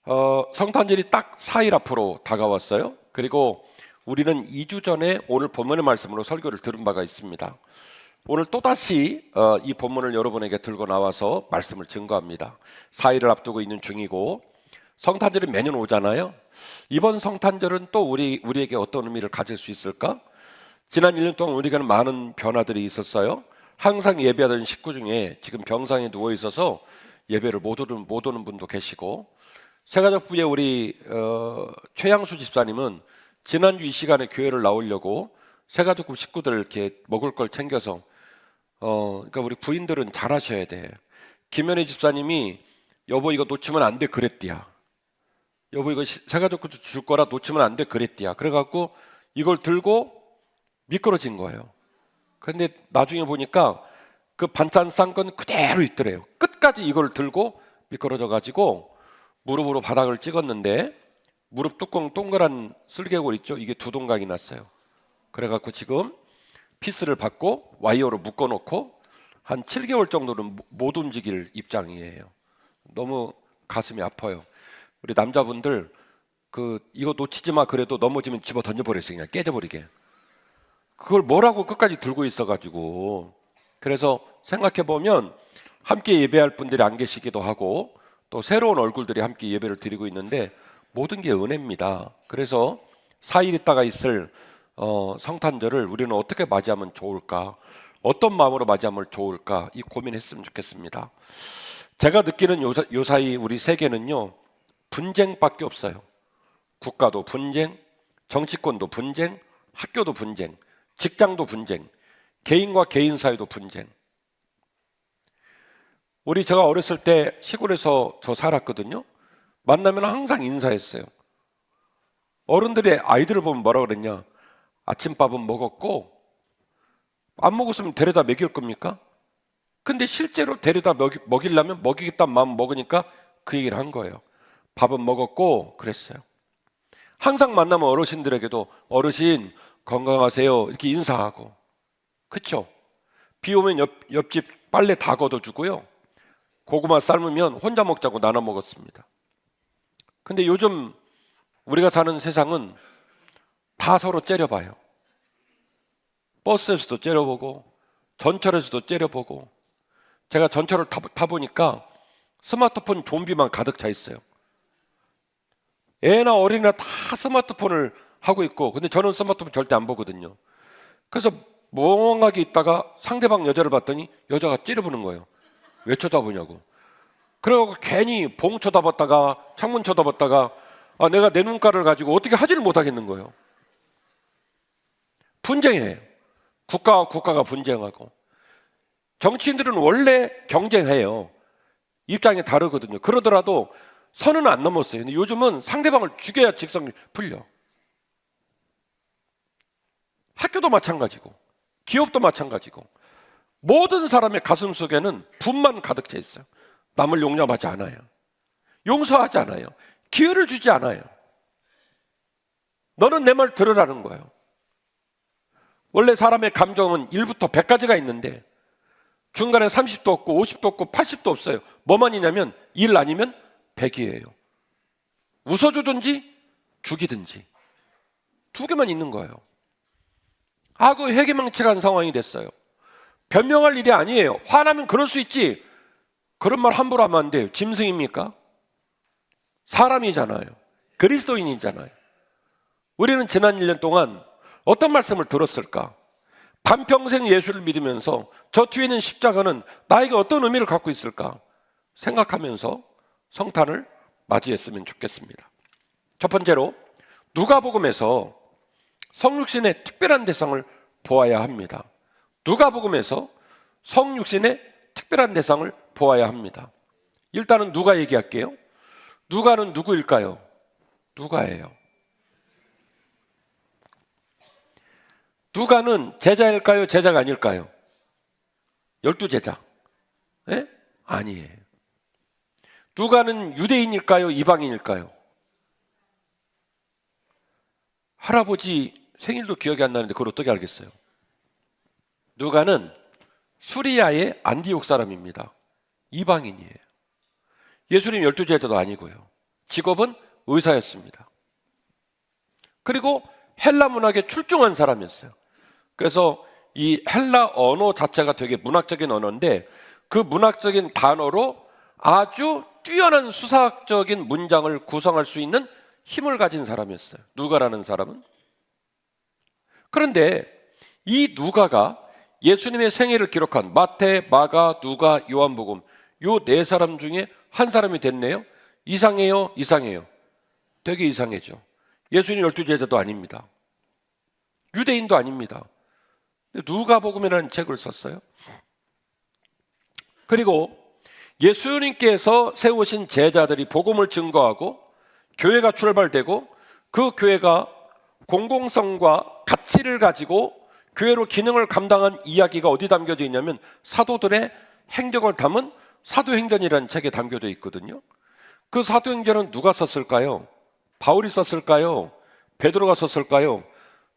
성탄절이 딱 4일 앞으로 다가왔어요. 그리고 우리는 2주 전에 오늘 본문의 말씀으로 설교를 들은 바가 있습니다. 오늘 또다시 이 본문을 여러분에게 들고 나와서 말씀을 증거합니다. 4일을 앞두고 있는 중이고 성탄절이 매년 오잖아요. 이번 성탄절은 또 우리에게 어떤 의미를 가질 수 있을까? 지난 1년 동안 우리에게는 많은 변화들이 있었어요. 항상 예배하던 식구 중에 지금 병상에 누워 있어서 예배를 못 오는 분도 계시고, 새가족부의 우리 최양수 집사님은 지난주 이 시간에 교회를 나오려고 새가족부 식구들 이렇게 먹을 걸 챙겨서 그러니까 우리 부인들은 잘하셔야 돼. 김현희 집사님이 여보 이거 놓치면 안 돼 그랬디야. 여보 이거 새가족부 줄 거라 놓치면 안 돼 그랬디야. 그래갖고 이걸 들고 미끄러진 거예요. 그런데 나중에 보니까 그 반찬 싼 건 그대로 있더래요. 끝까지 이걸 들고 미끄러져 가지고 무릎으로 바닥을 찍었는데 무릎 뚜껑 동그란 슬개골 있죠? 이게 두 동강이 났어요. 그래갖고 지금 피스를 받고 와이어로 묶어놓고 한 7개월 정도는 못 움직일 입장이에요. 너무 가슴이 아파요. 우리 남자분들 이거 놓치지 마 그래도 넘어지면 집어 던져버렸어요. 그냥 깨져버리게. 그걸 뭐라고 끝까지 들고 있어가지고. 그래서 생각해보면 함께 예배할 분들이 안 계시기도 하고 또 새로운 얼굴들이 함께 예배를 드리고 있는데 모든 게 은혜입니다. 그래서 4일 있다가 있을 성탄절을 우리는 어떻게 맞이하면 좋을까? 어떤 마음으로 맞이하면 좋을까? 이 고민했으면 좋겠습니다. 제가 느끼는 요사이 우리 세계는요, 분쟁밖에 없어요. 국가도 분쟁, 정치권도 분쟁, 학교도 분쟁, 직장도 분쟁, 개인과 개인 사이도 분쟁. 제가 어렸을 때 시골에서 저 살았거든요. 만나면 항상 인사했어요. 어른들이 아이들을 보면 뭐라 그랬냐? 아침밥은 먹었고 안 먹었으면 데려다 먹일 겁니까? 근데 실제로 데려다 먹이려면 먹이겠다는 마음 먹으니까 그 얘기를 한 거예요. 밥은 먹었고 그랬어요. 항상 만나면 어르신들에게도 어르신 건강하세요 이렇게 인사하고, 그쵸? 비 오면 옆집 빨래 다 걷어주고요. 고구마 삶으면 혼자 먹자고 나눠 먹었습니다. 근데 요즘 우리가 사는 세상은 다 서로 째려봐요. 버스에서도 째려보고 전철에서도 째려보고. 제가 전철을 타보니까 스마트폰 좀비만 가득 차 있어요. 애나 어린이나 다 스마트폰을 하고 있고, 근데 저는 스마트폰 절대 안 보거든요. 그래서 멍하게 있다가 상대방 여자를 봤더니 여자가 째려보는 거예요. 왜 쳐다보냐고. 그래갖고 괜히 봉 쳐다봤다가 창문 쳐다봤다가 내가 내 눈가를 가지고 어떻게 하지를 못하겠는 거예요. 분쟁해요. 국가가 분쟁하고. 정치인들은 원래 경쟁해요. 입장이 다르거든요. 그러더라도 선은 안 넘었어요. 근데 요즘은 상대방을 죽여야 직성이 풀려. 학교도 마찬가지고 기업도 마찬가지고 모든 사람의 가슴 속에는 분만 가득 차 있어요. 남을 용납하지 않아요. 용서하지 않아요. 기회를 주지 않아요. 너는 내 말 들으라는 거예요. 원래 사람의 감정은 1부터 100까지가 있는데 중간에 30도 없고 50도 없고 80도 없어요. 뭐만 있냐면 1 아니면 100이에요. 웃어주든지 죽이든지 두 개만 있는 거예요. 그 회개망측한 상황이 됐어요. 변명할 일이 아니에요. 화나면 그럴 수 있지. 그런 말 함부로 하면 안 돼요. 짐승입니까? 사람이잖아요. 그리스도인이잖아요. 우리는 지난 1년 동안 어떤 말씀을 들었을까? 반평생 예수를 믿으면서 저 뒤에 있는 십자가는 나에게 어떤 의미를 갖고 있을까? 생각하면서 성탄을 맞이했으면 좋겠습니다. 첫 번째로 누가복음에서 성육신의 특별한 대상을 보아야 합니다. 누가복음에서 성육신의 특별한 대상을 보아야 합니다. 일단은 누가 얘기할게요. 누가는 누구일까요? 누가예요. 누가는 제자일까요? 제자가 아닐까요? 12제자. 네? 아니에요. 누가는 유대인일까요? 이방인일까요? 할아버지 생일도 기억이 안 나는데 그걸 어떻게 알겠어요? 누가는 수리아의 안디옥 사람입니다. 이방인이에요. 예수님 12제자도 아니고요. 직업은 의사였습니다. 그리고 헬라 문학에 출중한 사람이었어요. 그래서 이 헬라 언어 자체가 되게 문학적인 언어인데 그 문학적인 단어로 아주 뛰어난 수사학적인 문장을 구성할 수 있는 힘을 가진 사람이었어요. 누가라는 사람은. 그런데 이 누가가 예수님의 생애를 기록한 마태, 마가, 누가, 요한복음 요 네 사람 중에 한 사람이 됐네요. 이상해요? 이상해요. 되게 이상해죠. 예수님 12제자도 아닙니다. 유대인도 아닙니다. 누가복음이라는 책을 썼어요. 그리고 예수님께서 세우신 제자들이 복음을 증거하고 교회가 출발되고 그 교회가 공공성과 가치를 가지고 교회로 기능을 감당한 이야기가 어디 담겨져 있냐면 사도들의 행적을 담은 사도행전이라는 책에 담겨져 있거든요. 그 사도행전은 누가 썼을까요? 바울이 썼을까요? 베드로가 썼을까요?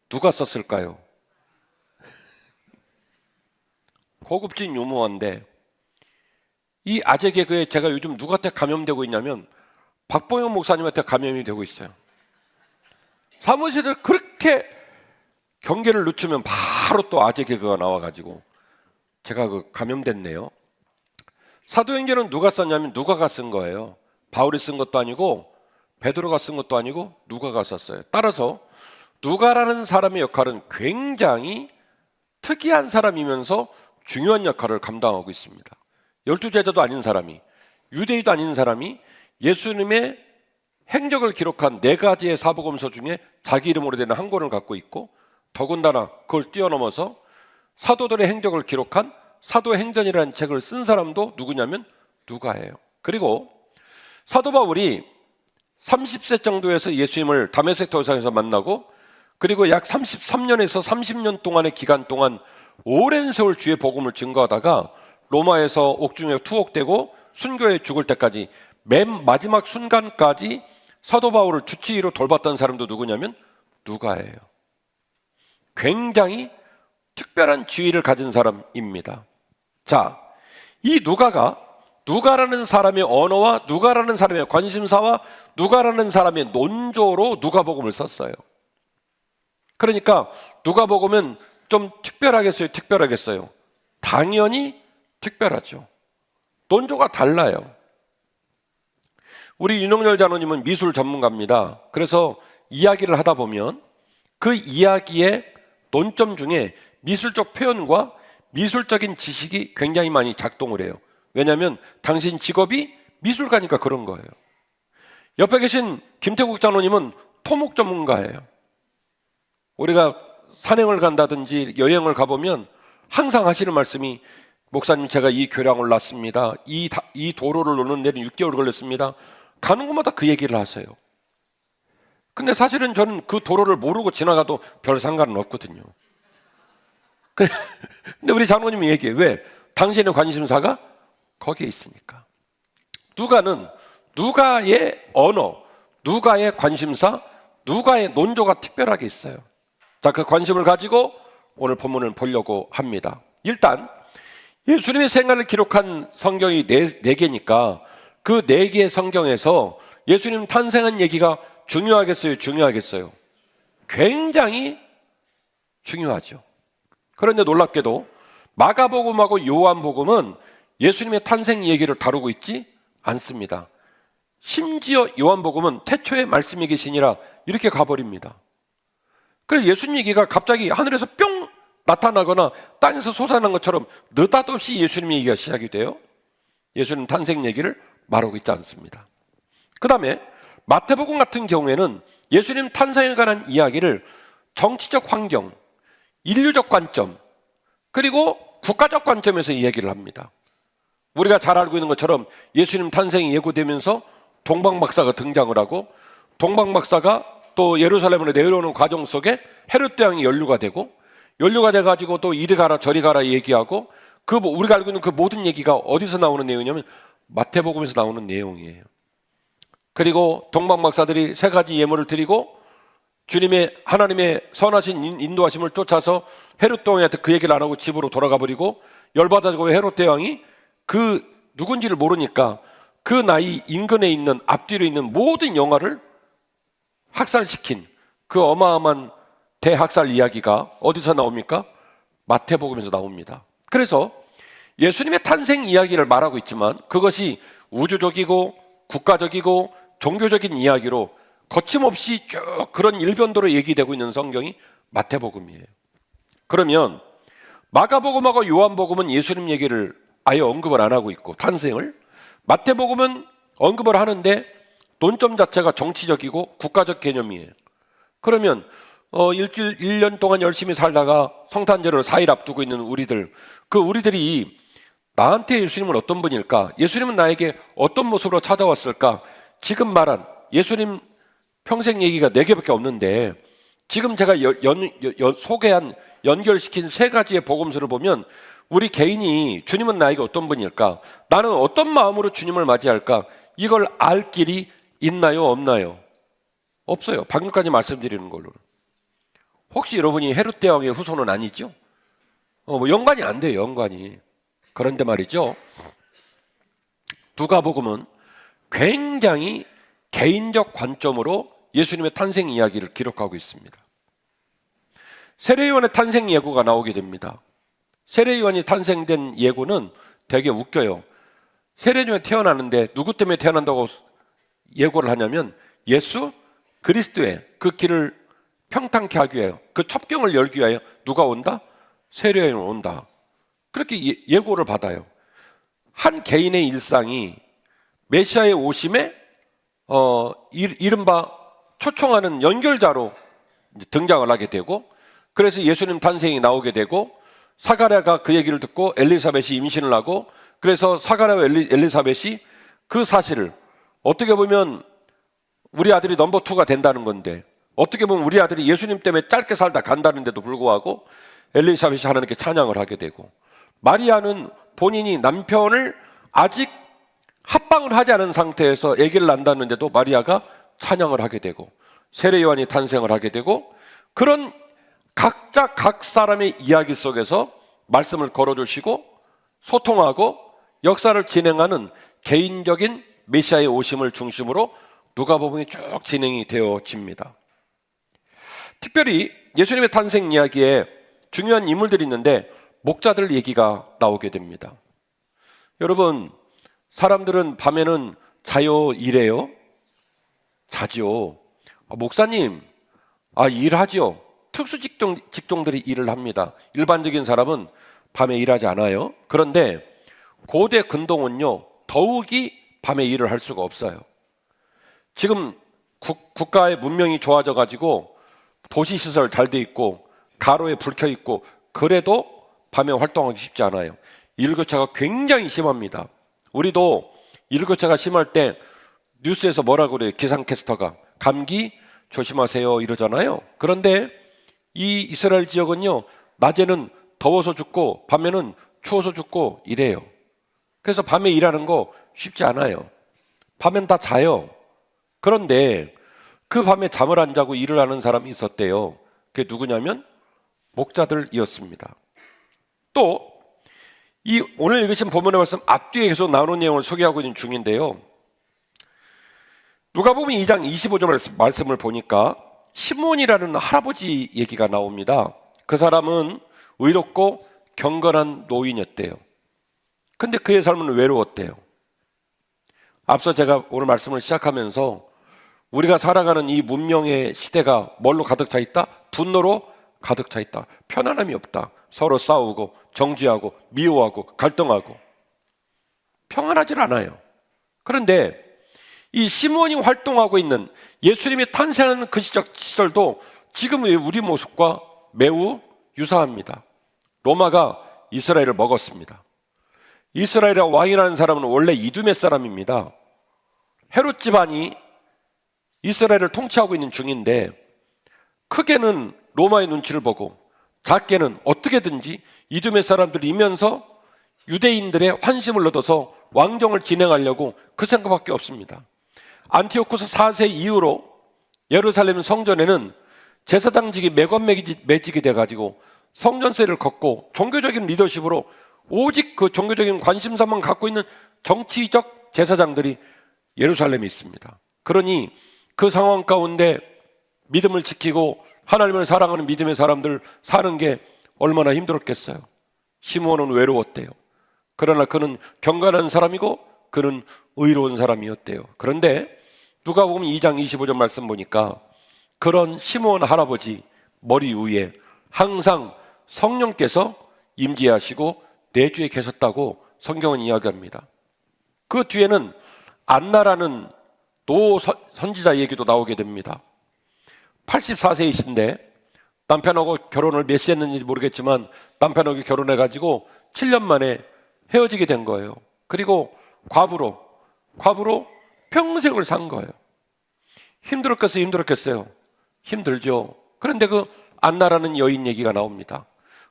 누가 썼을까요? 고급진 유머인데 이 아재 개그에 제가 요즘 누구한테 감염되고 있냐면 박봉영 목사님한테 감염이 되고 있어요. 사무실에 그렇게 경계를 늦추면 바로 또 아재 개그가 나와가지고 제가 감염됐네요. 사도행전은 누가 썼냐면 누가가 쓴 거예요. 바울이 쓴 것도 아니고 베드로가 쓴 것도 아니고 누가가 썼어요. 따라서 누가라는 사람의 역할은 굉장히 특이한 사람이면서 중요한 역할을 감당하고 있습니다. 12제자도 아닌 사람이, 유대인도 아닌 사람이 예수님의 행적을 기록한 4가지의 사복음서 중에 자기 이름으로 되는 한 권을 갖고 있고 더군다나 그걸 뛰어넘어서 사도들의 행적을 기록한 사도행전이라는 책을 쓴 사람도 누구냐면 누가예요. 그리고 사도 바울이 30세 정도에서 예수님을 다메섹 도상에서 만나고 그리고 약 33년에서 30년 동안의 기간 동안 오랜 세월 주의 복음을 증거하다가 로마에서 옥중에 투옥되고 순교에 죽을 때까지 맨 마지막 순간까지 사도 바울을 주치의로 돌봤던 사람도 누구냐면 누가예요. 굉장히 특별한 지위를 가진 사람입니다. 자, 이 누가라는 사람의 언어와 누가라는 사람의 관심사와 누가라는 사람의 논조로 누가복음을 썼어요. 그러니까 누가복음은 좀 특별하겠어요? 특별하겠어요? 당연히 특별하죠. 논조가 달라요. 우리 윤영열 장로님은 미술 전문가입니다. 그래서 이야기를 하다 보면 그 이야기의 논점 중에 미술적 표현과 미술적인 지식이 굉장히 많이 작동을 해요. 왜냐하면 당신 직업이 미술가니까 그런 거예요. 옆에 계신 김태국 장로님은 토목 전문가예요. 우리가 산행을 간다든지 여행을 가보면 항상 하시는 말씀이 목사님 제가 이 교량을 났습니다. 이 도로를 노는 데는 6개월 걸렸습니다. 가는 곳마다 그 얘기를 하세요. 근데 사실은 저는 그 도로를 모르고 지나가도 별 상관은 없거든요. 근데 우리 장로님이 얘기해. 왜? 당신의 관심사가 거기에 있으니까. 누가는 누가의 언어, 누가의 관심사, 누가의 논조가 특별하게 있어요. 자, 그 관심을 가지고 오늘 본문을 보려고 합니다. 일단 예수님의 생활을 기록한 성경이 네 개니까 그 4개의 성경에서 예수님 탄생한 얘기가 중요하겠어요? 중요하겠어요? 굉장히 중요하죠. 그런데 놀랍게도 마가복음하고 요한복음은 예수님의 탄생 얘기를 다루고 있지 않습니다. 심지어 요한복음은 태초에 말씀이 계시니라 이렇게 가버립니다. 그래서 예수님 얘기가 갑자기 하늘에서 뿅 나타나거나 땅에서 솟아난 것처럼 느닷없이 예수님 얘기가 시작이 돼요. 예수님 탄생 얘기를 말하고 있지 않습니다. 그 다음에 마태복음 같은 경우에는 예수님 탄생에 관한 이야기를 정치적 환경, 인류적 관점, 그리고 국가적 관점에서 이야기를 합니다. 우리가 잘 알고 있는 것처럼 예수님 탄생이 예고되면서 동방박사가 등장을 하고 동방박사가 또 예루살렘으로 내려오는 과정 속에 헤롯 대왕이 연루가 돼가지고 또 이리 가라 저리 가라 얘기하고 우리가 알고 있는 그 모든 얘기가 어디서 나오는 내용이냐면 마태복음에서 나오는 내용이에요. 그리고 동방박사들이 3가지 예물을 드리고 하나님의 선하신 인도하심을 쫓아서 헤롯 대왕한테 그 얘기를 안 하고 집으로 돌아가 버리고 열받아지고 헤롯 대왕이 그 누군지를 모르니까 그 나이 인근에 있는 앞뒤로 있는 모든 영화를 학살시킨 그 어마어마한 대학살 이야기가 어디서 나옵니까? 마태복음에서 나옵니다. 그래서 예수님의 탄생 이야기를 말하고 있지만 그것이 우주적이고 국가적이고 종교적인 이야기로 거침없이 쭉 그런 일변도로 얘기되고 있는 성경이 마태복음이에요. 그러면 마가복음하고 요한복음은 예수님 얘기를 아예 언급을 안 하고 있고 탄생을, 마태복음은 언급을 하는데 논점 자체가 정치적이고 국가적 개념이에요. 그러면 일주일 1년 동안 열심히 살다가 성탄절을 4일 앞두고 있는 우리들, 그 우리들이 나한테 예수님은 어떤 분일까? 예수님은 나에게 어떤 모습으로 찾아왔을까? 지금 말한 예수님 평생 얘기가 4개밖에 없는데 지금 제가 소개한 연결시킨 3가지의 복음서를 보면 우리 개인이 주님은 나에게 어떤 분일까? 나는 어떤 마음으로 주님을 맞이할까? 이걸 알 길이 있나요? 없나요? 없어요. 방금까지 말씀드리는 걸로. 혹시 여러분이 헤롯 대왕의 후손은 아니죠? 뭐 연관이 안 돼요. 연관이. 그런데 말이죠. 누가복음은 굉장히 개인적 관점으로 예수님의 탄생 이야기를 기록하고 있습니다. 세례요한의 탄생 예고가 나오게 됩니다. 세례요한이 탄생된 예고는 되게 웃겨요. 세례요한이 태어나는데 누구 때문에 태어난다고 예고를 하냐면 예수 그리스도의 그 길을 평탄케 하기 위하여, 그 첩경을 열기 위하여 누가 온다? 세례요한이 온다. 그렇게 예고를 받아요. 한 개인의 일상이 메시아의 오심에 이른바 초청하는 연결자로 등장을 하게 되고, 그래서 예수님 탄생이 나오게 되고, 사가랴가 그 얘기를 듣고 엘리사벳이 임신을 하고, 그래서 사가랴와 엘리사벳이 그 사실을, 어떻게 보면 우리 아들이 넘버 2가 된다는 건데, 어떻게 보면 우리 아들이 예수님 때문에 짧게 살다 간다는데도 불구하고 엘리사벳이 하나님께 찬양을 하게 되고, 마리아는 본인이 남편을 아직 합방을 하지 않은 상태에서 아기를 낳는다는데도 마리아가 찬양을 하게 되고, 세례 요한이 탄생을 하게 되고, 그런 각자 각 사람의 이야기 속에서 말씀을 걸어주시고 소통하고 역사를 진행하는 개인적인 메시아의 오심을 중심으로 누가복음이 쭉 진행이 되어집니다. 특별히 예수님의 탄생 이야기에 중요한 인물들이 있는데 목자들 얘기가 나오게 됩니다. 여러분, 사람들은 밤에는 자요, 일해요? 자죠. 목사님, 일하죠. 특수 직종들이 일을 합니다. 일반적인 사람은 밤에 일하지 않아요. 그런데 고대 근동은요, 더욱이 밤에 일을 할 수가 없어요. 지금 국가의 문명이 좋아져 가지고 도시시설 잘 돼 있고 가로에 불 켜 있고, 그래도 밤에 활동하기 쉽지 않아요. 일교차가 굉장히 심합니다. 우리도 일교차가 심할 때 뉴스에서 뭐라고 그래요? 기상캐스터가 감기 조심하세요 이러잖아요. 그런데 이 이스라엘 지역은요, 낮에는 더워서 죽고 밤에는 추워서 죽고 이래요. 그래서 밤에 일하는 거 쉽지 않아요. 밤엔 다 자요. 그런데 그 밤에 잠을 안 자고 일을 하는 사람이 있었대요. 그게 누구냐면 목자들이었습니다. 또 이 오늘 읽으신 본문의 말씀 앞뒤에 계속 나오는 내용을 소개하고 있는 중인데요. 누가복음 2장 25절 말씀을 보니까 시몬이라는 할아버지 얘기가 나옵니다. 그 사람은 의롭고 경건한 노인이었대요. 근데 그의 삶은 외로웠대요. 앞서 제가 오늘 말씀을 시작하면서 우리가 살아가는 이 문명의 시대가 뭘로 가득 차 있다? 분노로 가득 차 있다. 편안함이 없다. 서로 싸우고 정죄하고 미워하고 갈등하고 평안하질 않아요. 그런데 이 시몬이 활동하고 있는 예수님이 탄생하는 그 시절도 지금의 우리 모습과 매우 유사합니다. 로마가 이스라엘을 먹었습니다. 이스라엘의 왕이라는 사람은 원래 이두메 사람입니다. 헤롯 집안이 이스라엘을 통치하고 있는 중인데, 크게는 로마의 눈치를 보고 작게는 어떻게든지 이두메 사람들이면서 유대인들의 환심을 얻어서 왕정을 진행하려고 그 생각밖에 없습니다. 안티오코스 4세 이후로 예루살렘 성전에는 제사장직이 매직이 돼가지고 성전세를 걷고 종교적인 리더십으로 오직 그 종교적인 관심사만 갖고 있는 정치적 제사장들이 예루살렘에 있습니다. 그러니 그 상황 가운데 믿음을 지키고 하나님을 사랑하는 믿음의 사람들 사는 게 얼마나 힘들었겠어요. 시므온은 외로웠대요. 그러나 그는 경건한 사람이고 그는 의로운 사람이었대요. 그런데 누가복음 2장 25절 말씀 보니까 그런 시므온 할아버지 머리 위에 항상 성령께서 임재하시고 내주에 계셨다고 성경은 이야기합니다. 그 뒤에는 안나라는 노 선지자 얘기도 나오게 됩니다. 84세이신데 남편하고 결혼을 몇 시 했는지 모르겠지만 남편하고 결혼해가지고 7년 만에 헤어지게 된 거예요. 그리고 과부로 평생을 산 거예요. 힘들었겠어요? 힘들죠. 그런데 그 안나라는 여인 얘기가 나옵니다.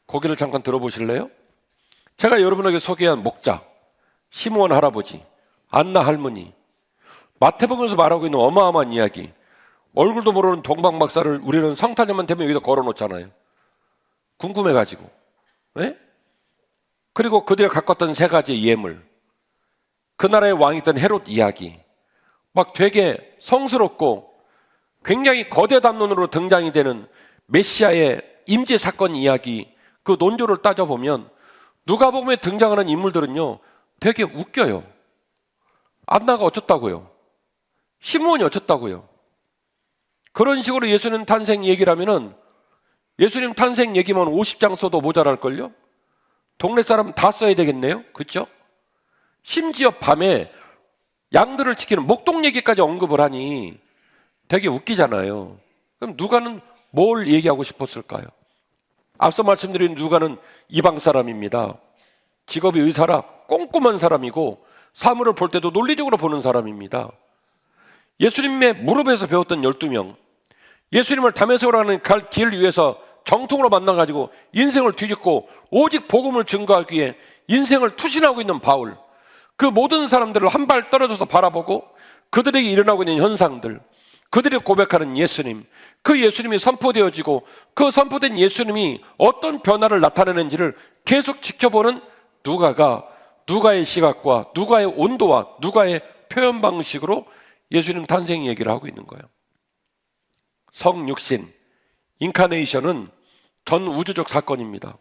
거기를 잠깐 들어보실래요? 제가 여러분에게 소개한 목자, 시므온 할아버지, 안나 할머니, 마태복음에서 말하고 있는 어마어마한 이야기, 얼굴도 모르는 동방박사를 우리는 성탄절만 되면 여기다 걸어놓잖아요. 궁금해가지고. 네? 그리고 그들이 갖고 왔던 세 가지의 예물, 그 나라의 왕이던 헤롯 이야기, 막 되게 성스럽고 굉장히 거대 담론으로 등장이 되는 메시아의 임재 사건 이야기, 그 논조를 따져보면 누가복음에 등장하는 인물들은요 되게 웃겨요. 안나가 어쩌다고요? 시므온이 어쩌다고요? 그런 식으로 예수님 탄생 얘기를 하면은 예수님 탄생 얘기만 50장 써도 모자랄걸요? 동네 사람 다 써야 되겠네요. 그렇죠? 심지어 밤에 양들을 지키는 목동 얘기까지 언급을 하니 되게 웃기잖아요. 그럼 누가는 뭘 얘기하고 싶었을까요? 앞서 말씀드린 누가는 이방 사람입니다. 직업이 의사라 꼼꼼한 사람이고 사물을 볼 때도 논리적으로 보는 사람입니다. 예수님의 무릎에서 배웠던 12명, 예수님을 다메섹으로 갈 길 위해서 정통으로 만나가지고 인생을 뒤집고 오직 복음을 증거하기 위해 인생을 투신하고 있는 바울, 그 모든 사람들을 한 발 떨어져서 바라보고 그들에게 일어나고 있는 현상들, 그들이 고백하는 예수님, 그 예수님이 선포되어지고 그 선포된 예수님이 어떤 변화를 나타내는지를 계속 지켜보는 누가가 누가의 시각과 누가의 온도와 누가의 표현 방식으로 예수님 탄생 얘기를 하고 있는 거예요. 성육신, 인카네이션은 전 우주적 사건입니다.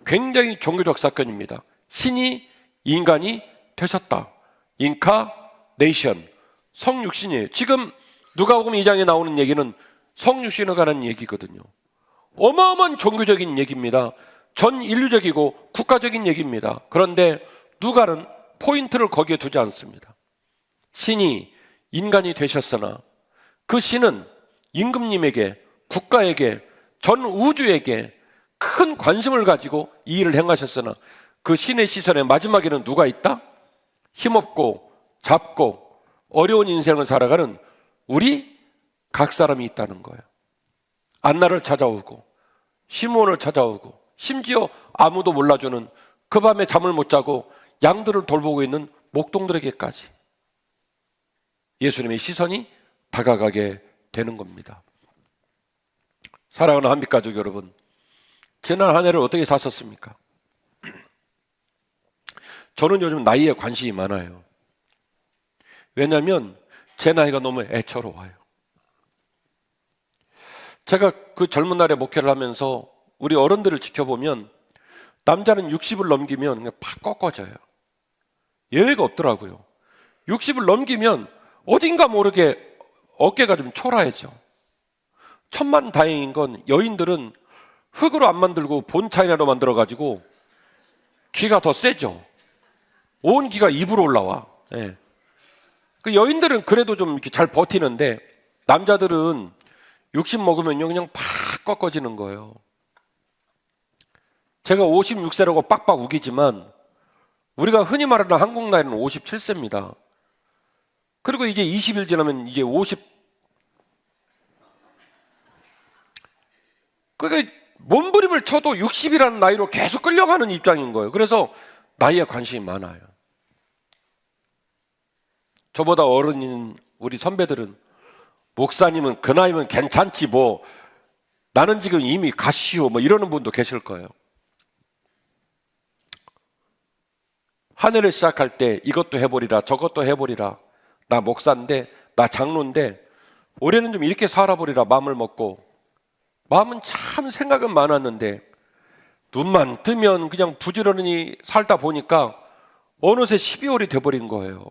굉장히 종교적 사건입니다. 신이 인간이 되셨다. 인카네이션, 성육신이에요. 지금 누가복음 2장에 나오는 얘기는 성육신에 관한 얘기거든요. 어마어마한 종교적인 얘기입니다. 전 인류적이고 국가적인 얘기입니다. 그런데 누가는 포인트를 거기에 두지 않습니다. 신이 인간이 되셨으나 그 신은 임금님에게, 국가에게, 전 우주에게 큰 관심을 가지고 이 일을 행하셨으나 그 신의 시선에 마지막에는 누가 있다? 힘없고 잡고 어려운 인생을 살아가는 우리 각 사람이 있다는 거예요. 안나를 찾아오고 시므온을 찾아오고 심지어 아무도 몰라주는 그 밤에 잠을 못 자고 양들을 돌보고 있는 목동들에게까지 예수님의 시선이 다가가게 되는 겁니다. 사랑하는 한빛가족 여러분, 지난 한 해를 어떻게 사셨습니까? 저는 요즘 나이에 관심이 많아요. 왜냐하면 제 나이가 너무 애처로워요. 제가 그 젊은 날에 목회를 하면서 우리 어른들을 지켜보면 남자는 60을 넘기면 그냥 팍 꺾어져요. 예외가 없더라고요. 60을 넘기면 어딘가 모르게 어깨가 좀 초라해져. 천만다행인 건 여인들은 흙으로 안 만들고 본차이나로 만들어가지고 기가 더 세죠. 온 기가 입으로 올라와. 예. 그 여인들은 그래도 좀 이렇게 잘 버티는데 남자들은 60 먹으면요 그냥 팍 꺾어지는 거예요. 제가 56세라고 빡빡 우기지만 우리가 흔히 말하는 한국 나이는 57세입니다. 그리고 이제 20일 지나면 이제 50. 그러니까 몸부림을 쳐도 60이라는 나이로 계속 끌려가는 입장인 거예요. 그래서 나이에 관심이 많아요. 저보다 어른인 우리 선배들은 목사님은 그 나이면 괜찮지 뭐 나는 지금 이미 가시오 뭐 이러는 분도 계실 거예요. 한 해를 시작할 때 이것도 해보리라 저것도 해보리라, 나 목사인데 나 장로인데 올해는 좀 이렇게 살아보리라 마음을 먹고, 마음은 참 생각은 많았는데 눈만 뜨면 그냥 부지런히 살다 보니까 어느새 12월이 돼버린 거예요.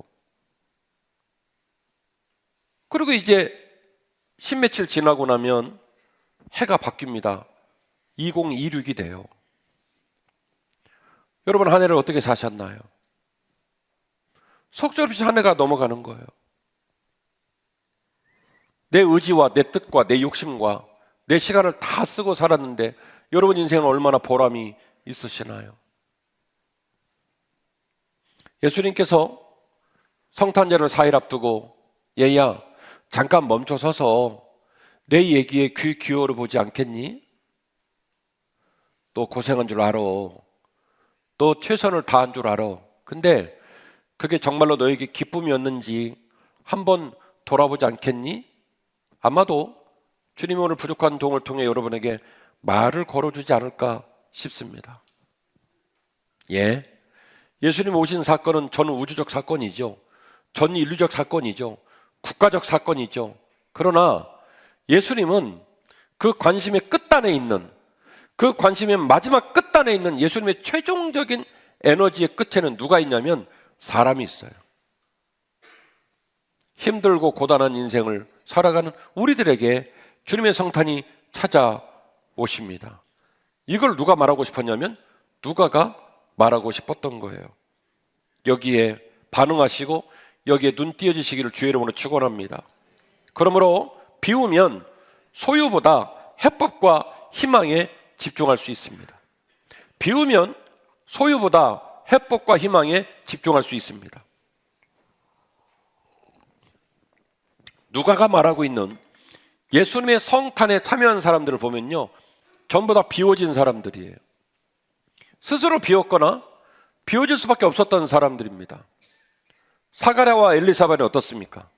그리고 이제 십며칠 지나고 나면 해가 바뀝니다. 2026이 돼요. 여러분, 한 해를 어떻게 사셨나요? 속절없이 한 해가 넘어가는 거예요. 내 의지와 내 뜻과 내 욕심과 내 시간을 다 쓰고 살았는데 여러분 인생은 얼마나 보람이 있으시나요? 예수님께서 성탄절을 4일 앞두고 얘야 잠깐 멈춰서서 내 얘기에 귀 기울여 보지 않겠니? 너 고생한 줄 알아. 너 최선을 다한 줄 알아. 근데 그게 정말로 너에게 기쁨이었는지 한번 돌아보지 않겠니? 아마도 주님이 오늘 부족한 동을 통해 여러분에게 말을 걸어주지 않을까 싶습니다. 예수님 오신 사건은 전 우주적 사건이죠. 전 인류적 사건이죠. 국가적 사건이죠. 그러나 예수님은 그 관심의 끝단에 있는, 그 관심의 마지막 끝단에 있는 예수님의 최종적인 에너지의 끝에는 누가 있냐면 사람이 있어요. 힘들고 고단한 인생을 살아가는 우리들에게 주님의 성탄이 찾아오십니다. 이걸 누가 말하고 싶었냐면 누가가 말하고 싶었던 거예요. 여기에 반응하시고 여기에 눈 띄어지시기를 주의 이름으로 축원합니다. 그러므로 비우면 소유보다 해법과 희망에 집중할 수 있습니다. 비우면 소유보다 해법과 희망에 집중할 수 있습니다. 누가가 말하고 있는 예수님의 성탄에 참여한 사람들을 보면요, 전부 다 비워진 사람들이에요. 스스로 비웠거나 비워질 수밖에 없었던 사람들입니다. 사가랴와 엘리사벳은 어떻습니까?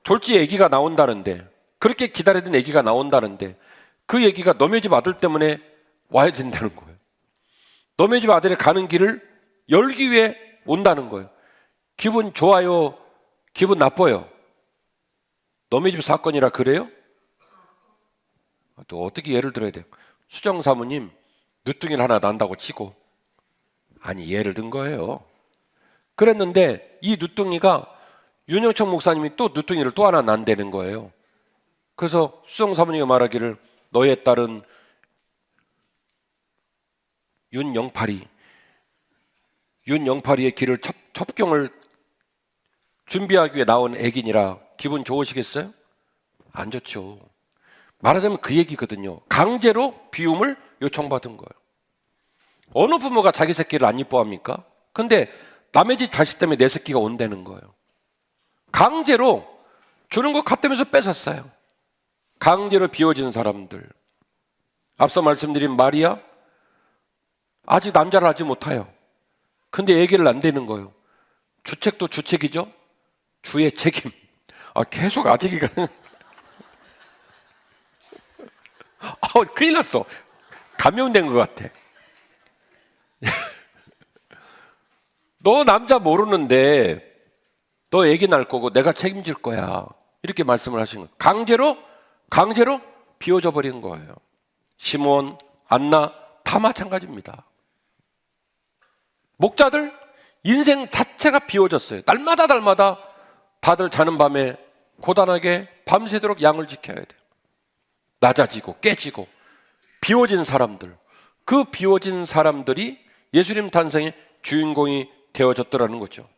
졸지 아기가 나온다는데, 그렇게 기다리던 아기가 나온다는데 그 아기가 너네 집 아들 때문에 와야 된다는 거예요. 너네 집 아들이 가는 길을 열기 위해 온다는 거예요. 기분 좋아요? 기분 나빠요? 너네 집 사건이라 그래요? 또 어떻게 예를 들어야 돼요? 수정 사모님 늦둥이를 하나 난다고 치고, 아니 예를 든 거예요. 그랬는데 이 늦둥이가 윤영청 목사님이 또 늦둥이를 또 하나 난다는 거예요. 그래서 수정 사모님이 말하기를 너의 딸은 윤영팔이의 길을 첩경을 준비하기 위해 나온 애기니라 기분 좋으시겠어요? 안 좋죠. 말하자면 그 얘기거든요. 강제로 비움을 요청받은 거예요. 어느 부모가 자기 새끼를 안 이뻐합니까? 근데 남의 집 자식 때문에 내 새끼가 온다는 거예요. 강제로 주는 것 같다면서 뺏었어요. 강제로 비워진 사람들. 앞서 말씀드린 마리아, 아직 남자를 하지 못해요. 근데 얘기를 안 되는 거예요. 주책도 주책이죠. 주의 책임. 계속 아직이가. 큰일 났어. 감염된 것 같아. 너 남자 모르는데 너 애기 낳을 거고 내가 책임질 거야. 이렇게 말씀을 하신 거예요. 강제로 비워져 버린 거예요. 시몬, 안나 다 마찬가지입니다. 목자들 인생 자체가 비워졌어요. 날마다 다들 자는 밤에 고단하게 밤새도록 양을 지켜야 돼요. 낮아지고 깨지고 비워진 사람들, 그 비워진 사람들이 예수님 탄생의 주인공이 되어졌더라는 거죠.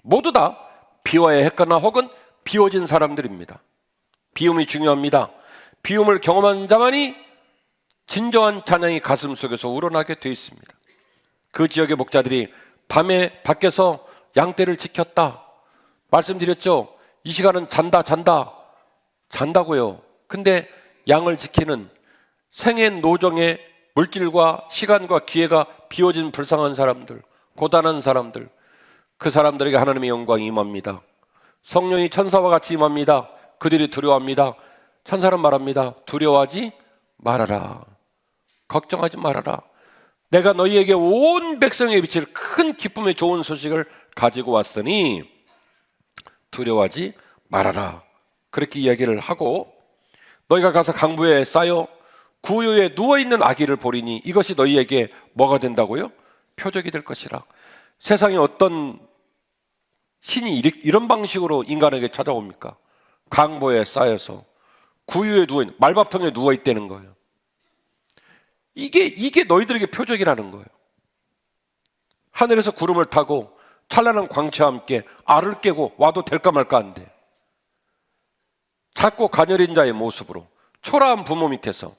모두 다 비워야 했거나 혹은 비워진 사람들입니다. 비움이 중요합니다. 비움을 경험한 자만이 진정한 찬양이 가슴 속에서 우러나게 되어 있습니다. 그 지역의 목자들이 밤에 밖에서 양떼를 지켰다 말씀드렸죠. 이 시간은 잔다고요. 근데 양을 지키는 생애 노정의 물질과 시간과 기회가 비워진 불쌍한 사람들, 고단한 사람들, 그 사람들에게 하나님의 영광이 임합니다. 성령이 천사와 같이 임합니다. 그들이 두려워합니다. 천사는 말합니다. 두려워하지 말아라. 걱정하지 말아라. 내가 너희에게 온 백성에 비칠 큰 기쁨의 좋은 소식을 가지고 왔으니 두려워하지 말아라. 그렇게 이야기를 하고, 너희가 가서 강부에 쌓여 구유에 누워있는 아기를 보리니 이것이 너희에게 뭐가 된다고요? 표적이 될 것이라. 세상에 어떤 신이 이런 방식으로 인간에게 찾아옵니까? 강보에 쌓여서 구유에 누워있는, 말밥통에 누워있다는 거예요. 이게 너희들에게 표적이라는 거예요. 하늘에서 구름을 타고 찬란한 광채와 함께 알을 깨고 와도 될까 말까 한데, 작고 가녀린 자의 모습으로 초라한 부모 밑에서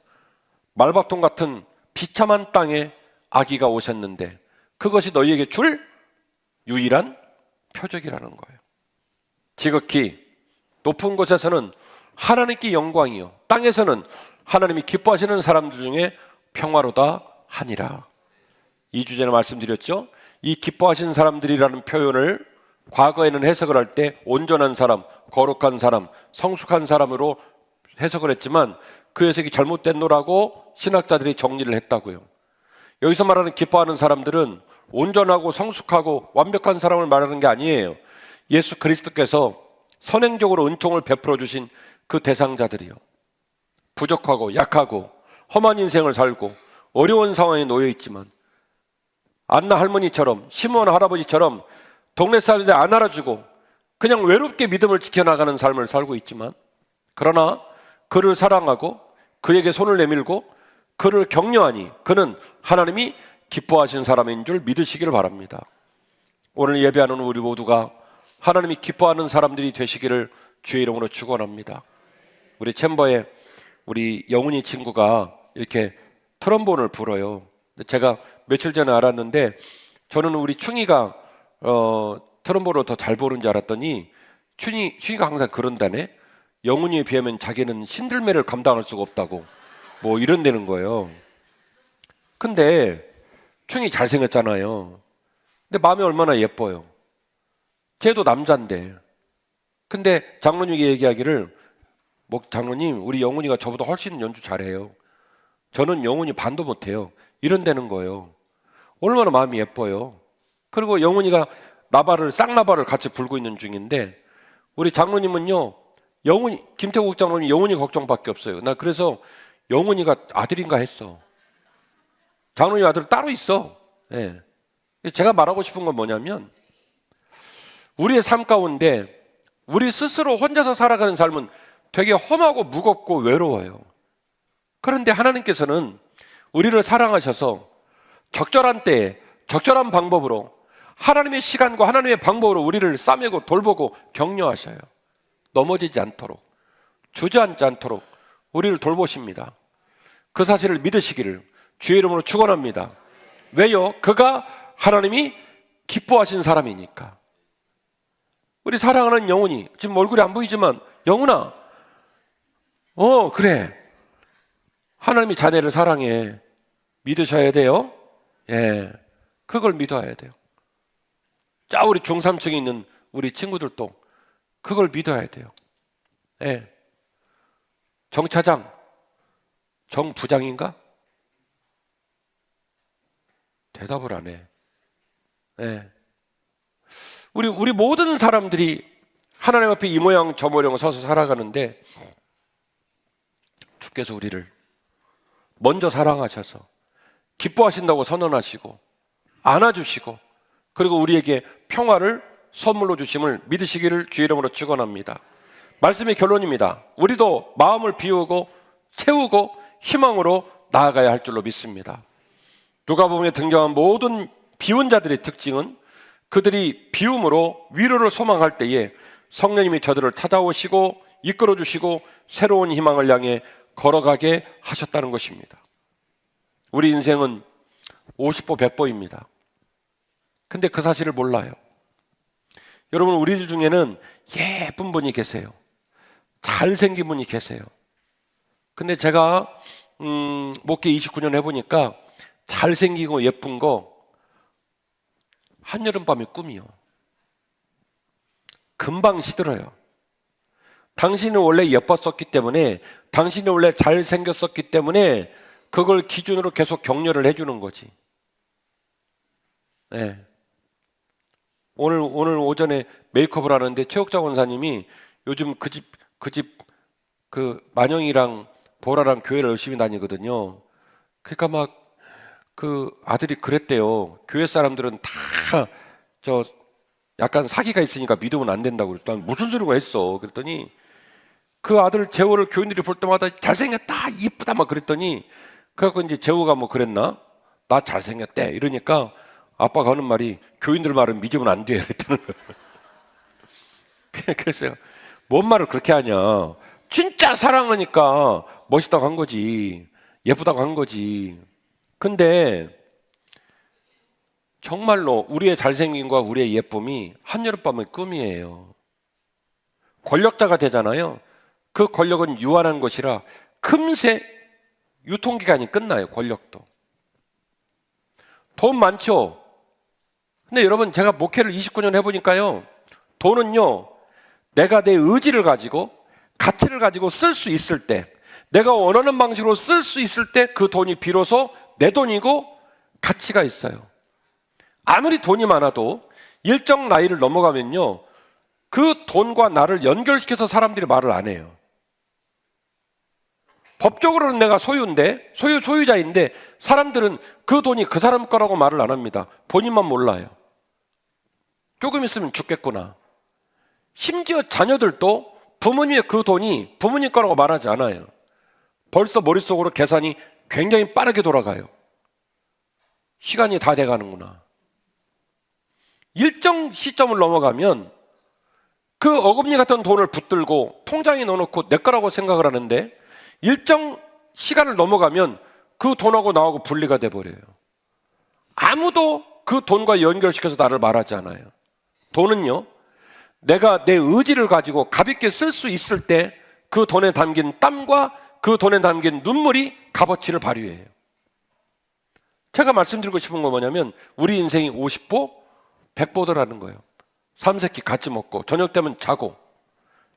말밥통 같은 비참한 땅에 아기가 오셨는데 그것이 너희에게 줄 유일한 표적이라는 거예요. 지극히 높은 곳에서는 하나님께 영광이요, 땅에서는 하나님이 기뻐하시는 사람들 중에 평화로다 하니라. 2주 전에 말씀드렸죠. 이 기뻐하시는 사람들이라는 표현을 과거에는 해석을 할 때 온전한 사람, 거룩한 사람, 성숙한 사람으로 해석을 했지만 그 해석이 잘못됐노라고 신학자들이 정리를 했다고요. 여기서 말하는 기뻐하는 사람들은 온전하고 성숙하고 완벽한 사람을 말하는 게 아니에요. 예수 그리스도께서 선행적으로 은총을 베풀어 주신 그 대상자들이요, 부족하고 약하고 험한 인생을 살고 어려운 상황에 놓여 있지만 안나 할머니처럼, 시므온 할아버지처럼 동네 사람들 안 알아주고 그냥 외롭게 믿음을 지켜나가는 삶을 살고 있지만, 그러나 그를 사랑하고 그에게 손을 내밀고 그를 격려하니 그는 하나님이 기뻐하신 사람인 줄 믿으시기를 바랍니다. 오늘 예배하는 우리 모두가 하나님이 기뻐하는 사람들이 되시기를 주의 이름으로 축원합니다. 우리 챔버에 우리 영훈이 친구가 이렇게 트럼본을 불어요. 제가 며칠 전에 알았는데, 저는 우리 충이가 트럼본을 더 잘 부르는 줄 알았더니 충이가 항상 그런다네. 영훈이에 비하면 자기는 신들매를 감당할 수가 없다고 뭐 이런다는 거예요. 근데 충이 잘생겼잖아요. 근데 마음이 얼마나 예뻐요. 쟤도 남잔데. 근데 장로님이 얘기하기를, 뭐 장로님, 우리 영훈이가 저보다 훨씬 연주 잘해요. 저는 영훈이 반도 못해요. 이런다는 거예요. 얼마나 마음이 예뻐요. 그리고 영훈이가 쌍나발을 같이 불고 있는 중인데, 우리 장로님은요, 김태국 장로님 영훈이 걱정밖에 없어요. 나 그래서 영훈이가 아들인가 했어. 장로님 아들 따로 있어. 예. 제가 말하고 싶은 건 뭐냐면, 우리의 삶 가운데 우리 스스로 혼자서 살아가는 삶은 되게 험하고 무겁고 외로워요. 그런데 하나님께서는 우리를 사랑하셔서 적절한 때에 적절한 방법으로, 하나님의 시간과 하나님의 방법으로 우리를 싸매고 돌보고 격려하셔요. 넘어지지 않도록, 주저앉지 않도록 우리를 돌보십니다. 그 사실을 믿으시기를 주의 이름으로 축원합니다. 왜요? 그가 하나님이 기뻐하신 사람이니까. 우리 사랑하는 영훈이, 지금 얼굴이 안 보이지만, 영훈아, 그래, 하나님이 자네를 사랑해. 믿으셔야 돼요. 예, 그걸 믿어야 돼요. 자, 우리 중3층에 있는 우리 친구들도 그걸 믿어야 돼요. 예. 정차장, 정부장인가? 대답을 안 해. 예. 우리 모든 사람들이 하나님 앞에 이 모양 저 모양 서서 살아가는데, 주께서 우리를 먼저 사랑하셔서 기뻐하신다고 선언하시고 안아주시고, 그리고 우리에게 평화를 선물로 주심을 믿으시기를 주의 이름으로 축원합니다. 말씀의 결론입니다. 우리도 마음을 비우고 채우고 희망으로 나아가야 할 줄로 믿습니다. 누가복음에 등장한 모든 비운 자들의 특징은 그들이 비움으로 위로를 소망할 때에 성령님이 저들을 찾아오시고 이끌어 주시고 새로운 희망을 향해 걸어가게 하셨다는 것입니다. 우리 인생은 50보 100보입니다. 근데 그 사실을 몰라요. 여러분, 우리들 중에는 예쁜 분이 계세요. 잘생긴 분이 계세요. 근데 제가 목회 29년 해보니까 잘생기고 예쁜 거 한여름밤의 꿈이요. 금방 시들어요. 당신은 원래 예뻤었기 때문에, 당신이 원래 잘생겼었기 때문에 그걸 기준으로 계속 격려를 해주는 거지. 네. 오늘 오전에 메이크업을 하는데 최옥장 원사님이 요즘 그 만영이랑 보라랑 교회를 열심히 다니거든요. 그러니까 막 그 아들이 그랬대요. 교회 사람들은 다 저 약간 사기가 있으니까 믿으면 안 된다고 그랬더니 무슨 소리가 했어. 그랬더니 그 아들 재호를 교인들이 볼 때마다 잘생겼다, 이쁘다 막 그랬더니 그래갖고 이제 재호가 뭐 그랬나? 나 잘생겼대 이러니까 아빠가 하는 말이 교인들 말은 믿으면 안 돼 그랬다는 거예요. 그래서 뭔 말을 그렇게 하냐? 진짜 사랑하니까 멋있다고 한 거지, 예쁘다고 한 거지. 근데 정말로 우리의 잘생김과 우리의 예쁨이 한여름밤의 꿈이에요. 권력자가 되잖아요. 그 권력은 유한한 것이라 금세 유통기간이 끝나요. 권력도. 돈 많죠. 근데 여러분, 제가 목회를 29년 해보니까요, 돈은요, 내가 내 의지를 가지고 가치를 가지고 쓸 수 있을 때, 내가 원하는 방식으로 쓸 수 있을 때 그 돈이 비로소 내 돈이고 가치가 있어요. 아무리 돈이 많아도 일정 나이를 넘어가면요, 그 돈과 나를 연결시켜서 사람들이 말을 안 해요. 법적으로는 내가 소유자인데 사람들은 그 돈이 그 사람 거라고 말을 안 합니다. 본인만 몰라요. 조금 있으면 죽겠구나. 심지어 자녀들도 부모님의 그 돈이 부모님 거라고 말하지 않아요. 벌써 머릿속으로 계산이 굉장히 빠르게 돌아가요. 시간이 다 돼가는구나. 일정 시점을 넘어가면 그 어금니 같은 돈을 붙들고 통장에 넣어놓고 내 거라고 생각을 하는데 일정 시간을 넘어가면 그 돈하고 나하고 분리가 돼버려요. 아무도 그 돈과 연결시켜서 나를 말하지 않아요. 돈은요, 내가 내 의지를 가지고 가볍게 쓸 수 있을 때 그 돈에 담긴 땀과 그 돈에 담긴 눈물이 값어치를 발휘해요. 제가 말씀드리고 싶은 건 뭐냐면 우리 인생이 50보, 100보더라는 거예요. 삼세끼 같이 먹고 저녁 되면 자고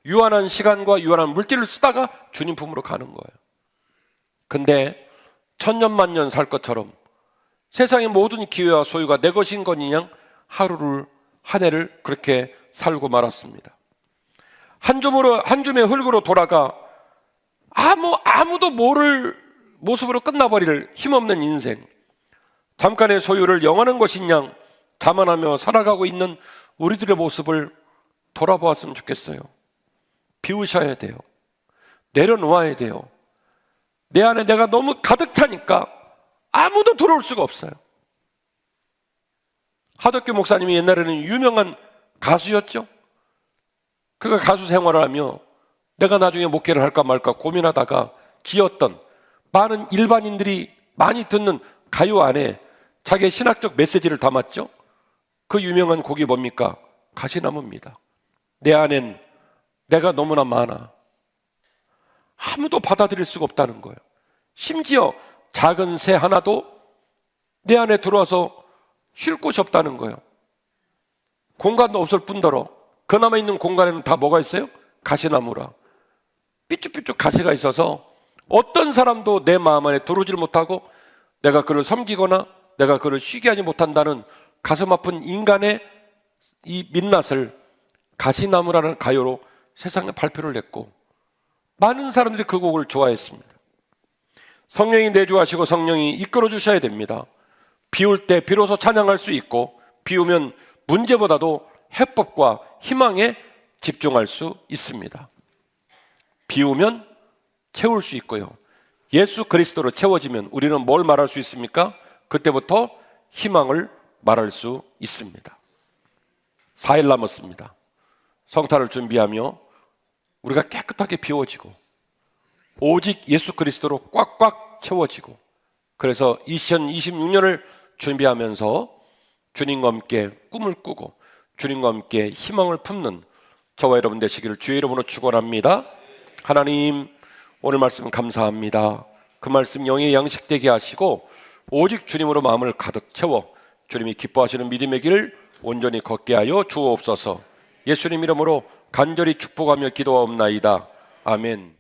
유한한 시간과 유한한 물질을 쓰다가 주님 품으로 가는 거예요. 근데 천년만년 살 것처럼 세상의 모든 기회와 소유가 내 것인 거니냥 한 해를 그렇게 살고 말았습니다. 한 줌의 흙으로 돌아가 아무도 모를 모습으로 끝나버릴 힘없는 인생. 잠깐의 소유를 영원한 것인 양 자만하며 살아가고 있는 우리들의 모습을 돌아보았으면 좋겠어요. 비우셔야 돼요. 내려놓아야 돼요. 내 안에 내가 너무 가득 차니까 아무도 들어올 수가 없어요. 하덕규 목사님이 옛날에는 유명한 가수였죠. 그가 가수 생활을 하며 내가 나중에 목회를 할까 말까 고민하다가 지었던 많은 일반인들이 많이 듣는 가요 안에 자기의 신학적 메시지를 담았죠. 그 유명한 곡이 뭡니까? 가시나무입니다. 내 안엔 내가 너무나 많아. 아무도 받아들일 수가 없다는 거예요. 심지어 작은 새 하나도 내 안에 들어와서 쉴 곳이 없다는 거예요. 공간도 없을 뿐더러 그나마 있는 공간에는 다 뭐가 있어요? 가시나무라. 삐쭉삐쭉 가시가 있어서 어떤 사람도 내 마음 안에 들어오질 못하고 내가 그를 섬기거나 내가 그를 쉬게 하지 못한다는 가슴 아픈 인간의 이 민낯을 가시나무라는 가요로 세상에 발표를 했고 많은 사람들이 그 곡을 좋아했습니다. 성령이 내주하시고 성령이 이끌어 주셔야 됩니다. 비울 때 비로소 찬양할 수 있고 비우면 문제보다도 해법과 희망에 집중할 수 있습니다. 비우면 채울 수 있고요. 예수 그리스도로 채워지면 우리는 뭘 말할 수 있습니까? 그때부터 희망을 말할 수 있습니다. 4일 남았습니다. 성탄을 준비하며 우리가 깨끗하게 비워지고 오직 예수 그리스도로 꽉꽉 채워지고 그래서 2026년을 준비하면서 주님과 함께 꿈을 꾸고 주님과 함께 희망을 품는 저와 여러분 되시기를 주의 이름으로 축원합니다. 하나님, 오늘 말씀 감사합니다. 그 말씀 영의 양식되게 하시고 오직 주님으로 마음을 가득 채워 주님이 기뻐하시는 믿음의 길을 온전히 걷게 하여 주옵소서. 예수님 이름으로 간절히 축복하며 기도하옵나이다. 아멘.